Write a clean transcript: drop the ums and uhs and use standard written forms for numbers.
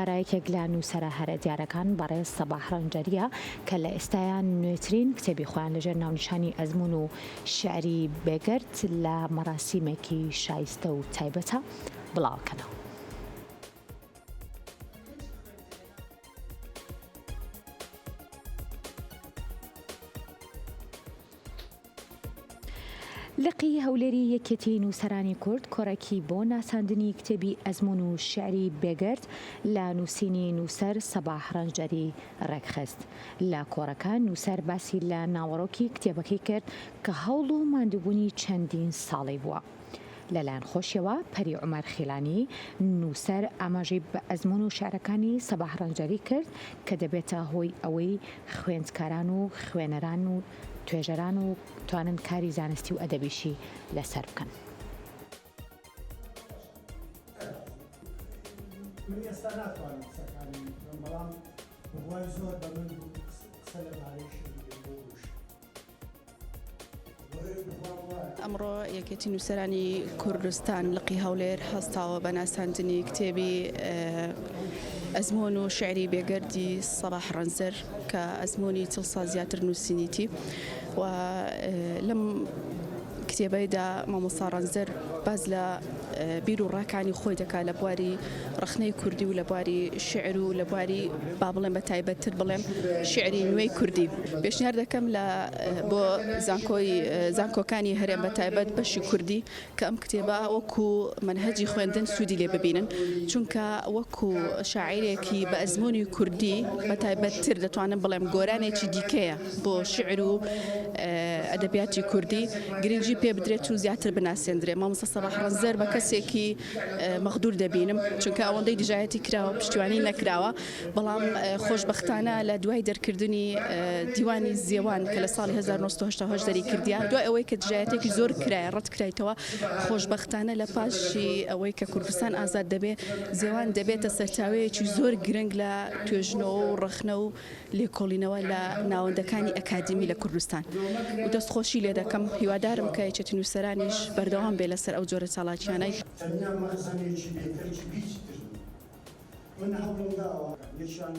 دیارایەکێک لە نووسەرە هەرە دیارەکان بەڕێز سەباح ڕەنجەریە کە لە ئێستایان نوێترین کتێبی خۆیان لەژێر ناونیشانی ئەزمون و شیعری بێگرد لە مەراسیمێکی شایستە و تایبەتە بڵاوکەنەوە. لقی هەولێری یەکێتی نووسەرانی کورد کۆڕێکی بۆ ناساندنی کتێبی ئەزمون و شیعری بێگرد لە نووسینی نووسەر سەباح ڕەنجەری ڕێکخست. لە کۆڕەکە نووسەر باسی لە ناوەڕۆکی کتێبەکەی کرد کە هەوڵ و ماندووبوونی چەندین ساڵی بووە. لەلایەن خۆشیەوە پەری عومەر خیلانی نووسەر ئاماژەی بە ئەزمون و شیعرەکانی سەباح ڕەنجەری کرد کە دەبێتە هۆی ئەوەی خوێندکاران و خوێنەران و توێژەران و توانن کاری زانستی و ئەدەبیشی لەسەر بکەن. من ئێستا ناتوانم قسەکانی بکەم، بەڵام بەخوای زۆر بە من قسە لەبارەی شێوەی بۆش. ئەمڕۆ یەکێتی نووسەرانی کوردستان لقی هەولێر هەستاوە بە ناساندنی کتێبی ئەزمون و شیعری بێگردی سەباح ڕەنجەر کە ئەزمونی چڵسا زیاتر نووسینیتی و لەم کتێبەیدا مامۆستا ڕەنجەر باز لە بیر و ڕاکانی خۆی دەکات لە بواری ڕخنەی کوردی و لە بواری شعر و لە بواری با بڵێم بە تایبەتتر بڵێم شعری نوێی کوردی. پێشنیار دەکەم بۆ زانکۆکانی هەرێم بە تایبەت بەشی کوردی کە ئەم کتێبە وەکو منهەجی خوێندن سوودی لێ ببینن، چونکە وەکو شاعیرێکی بە ئەزمونی کوردی بە تایبەتتر دەتوانم بڵێم گۆرانێکی دیکەیە بۆ شعر و ئەدەبیاتی کوردی گرنگی پێ بدرێت و زیاتر بناسێندرێت. مامۆستا سەباح ڕەنجەر بە کەسێکی مەغدور دەبینم، چونکە ئەوەندەی دژایەتی کراوە پشتیوانی نەکراوە، بەڵام خۆشبەختانە لە دوای دەرکردنی دیوانی زێوان کە لە ساڵی 1980 دەری کردیان، دوای ئەوەی کە دژایەتێکی زۆر کرایە ڕەت کرایتەوە، خۆشبەختانە لە پاشی ئەوەی کە کوردستان ئازاد دەبێ زێوان دەبێتە سەرچاوەیەکی زۆر گرنگ لە توێژنەوە و ڕەخنە و لێکۆڵینەوە لە ناوەندەکانی ئەکادمی لە کوردستان و دەستخۆشی لێ دەکەم. هیوادارم کە یەکێتی نووسەرانیش بەردەوام بێ لەسەر ئەو جۆرە چالاکیانەی. تەنیا مەخزنێکی بێتەرکی بیچ من هەوڵم داوە یەکیان